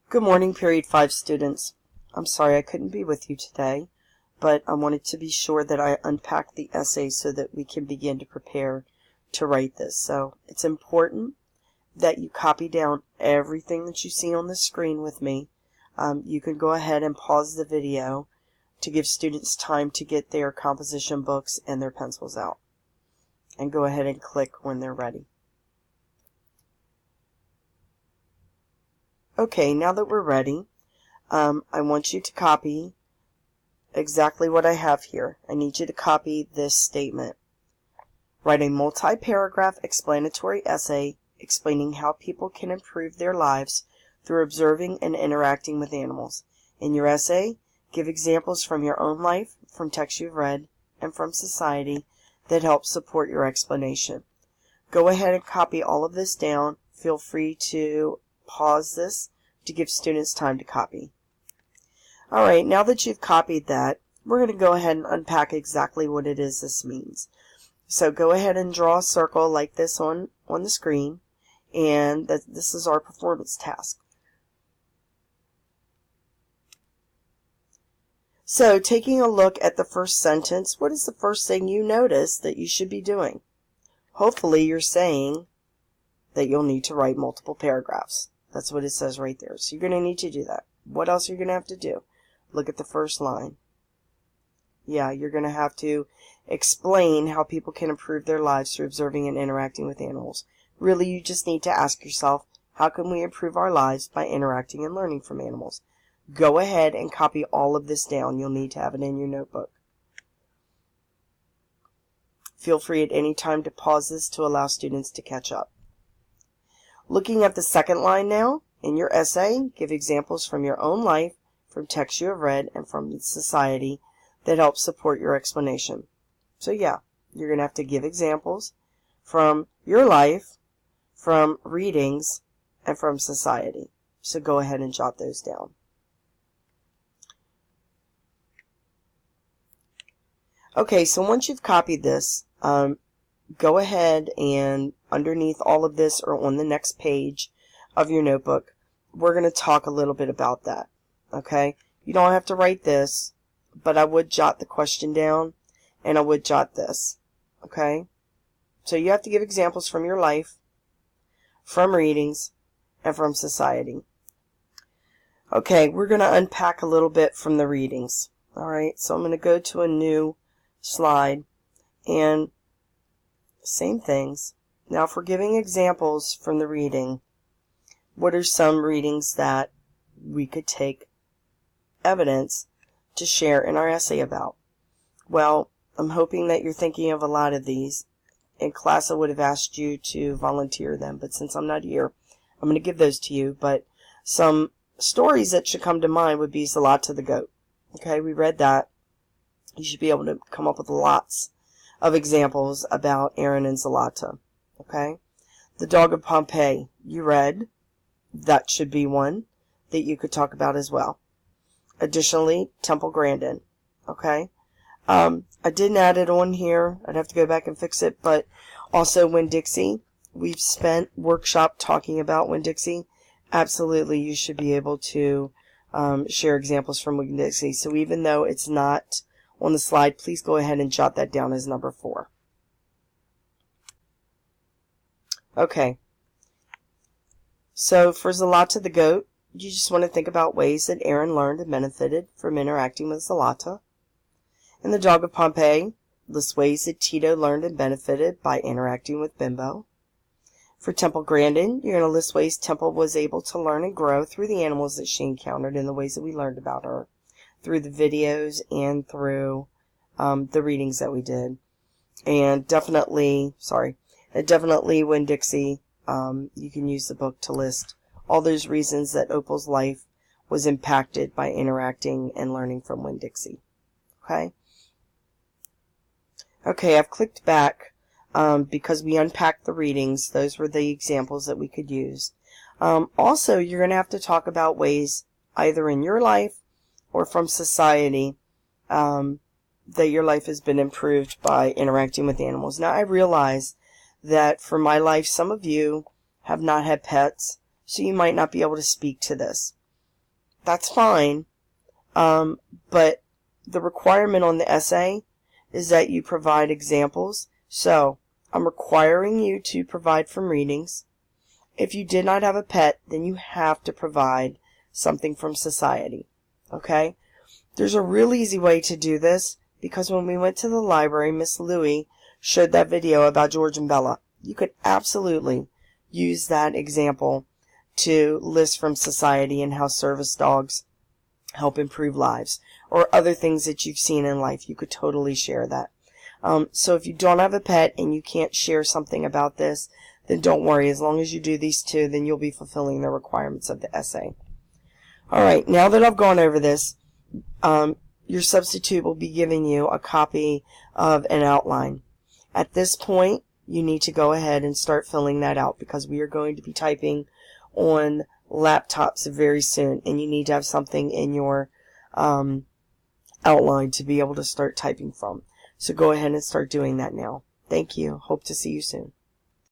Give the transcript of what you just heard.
Good morning, Period 5 students. I'm sorry I couldn't be with you today, but I wanted to be sure that I unpacked the essay so that we can begin to prepare to write this. So it's important that you copy down everything that you see on the screen with me. You can go ahead and pause the video to give students time to get their composition books and their pencils out. And go ahead and click when they're ready. Okay, now that we're ready, I want you to copy exactly what I have here. I need you to copy this statement. Write a multi-paragraph explanatory essay explaining how people can improve their lives through observing and interacting with animals. In your essay, give examples from your own life, from texts you've read, and from society that help support your explanation. Go ahead and copy all of this down. Feel free to pause this to give students time to copy. Alright, now that you've copied that, we're going to go ahead and unpack exactly what it is this means. So go ahead and draw a circle like this on the screen, and this is our performance task. So taking a look at the first sentence, what is the first thing you notice that you should be doing? Hopefully you're saying that you'll need to write multiple paragraphs. That's what it says right there. So you're going to need to do that. What else are you going to have to do? Look at the first line. Yeah, you're going to have to explain how people can improve their lives through observing and interacting with animals. Really, you just need to ask yourself, how can we improve our lives by interacting and learning from animals? Go ahead and copy all of this down. You'll need to have it in your notebook. Feel free at any time to pause this to allow students to catch up. Looking at the second line now, in your essay, give examples from your own life, from texts you have read, and from society that help support your explanation. So yeah, you're going to have to give examples from your life, from readings, and from society. So go ahead and jot those down. Okay, so once you've copied this, go ahead and underneath all of this or on the next page of your notebook, we're going to talk a little bit about that. Okay? You don't have to write this, but I would jot the question down and I would jot this. Okay? So you have to give examples from your life, from readings, and from society. Okay, we're going to unpack a little bit from the readings. Alright, so I'm going to go to a new slide and same things. Now if we're giving examples from the reading, what are some readings that we could take evidence to share in our essay about? Well, I'm hoping that you're thinking of a lot of these. In class I would have asked you to volunteer them, but since I'm not here, I'm going to give those to you. But some stories that should come to mind would be Zalata the goat. Okay, we read that. You should be able to come up with lots of examples about Aaron and Zalata. Okay? The dog of Pompeii, you read. That should be one that you could talk about as well. Additionally, Temple Grandin. Okay? I didn't add it on here. I'd have to go back and fix it. But also Winn-Dixie. We've spent workshop talking about Winn-Dixie. Absolutely, you should be able to share examples from Winn-Dixie. So even though it's not on the slide, please go ahead and jot that down as number 4. Okay. So for Zalata the goat, you just want to think about ways that Aaron learned and benefited from interacting with Zalata. In the dog of Pompeii, list ways that Tito learned and benefited by interacting with Bimbo. For Temple Grandin, you're going to list ways Temple was able to learn and grow through the animals that she encountered and the ways that we learned about her, through the videos and through the readings that we did. And definitely Winn-Dixie, you can use the book to list all those reasons that Opal's life was impacted by interacting and learning from Winn-Dixie. Okay? Okay, I've clicked back because we unpacked the readings. Those were the examples that we could use. Also, you're going to have to talk about ways either in your life or from society that your life has been improved by interacting with animals. Now, I realize that for my life, some of you have not had pets, so you might not be able to speak to this. that's fine. But the requirement on the essay is that you provide examples. So I'm requiring you to provide from readings. If you did not have a pet, then you have to provide something from society. Okay? There's a real easy way to do this, because when we went to the library, Miss Louie showed that video about George and Bella. You could absolutely use that example to list from society and how service dogs help improve lives, or other things that you've seen in life. You could totally share that. So if you don't have a pet and you can't share something about this, then don't worry. As long as you do these two, then you'll be fulfilling the requirements of the essay. Alright, now that I've gone over this, your substitute will be giving you a copy of an outline. At this point, you need to go ahead and start filling that out, because we are going to be typing on laptops very soon, and you need to have something in your outline to be able to start typing from. So go ahead and start doing that now. Thank you. Hope to see you soon.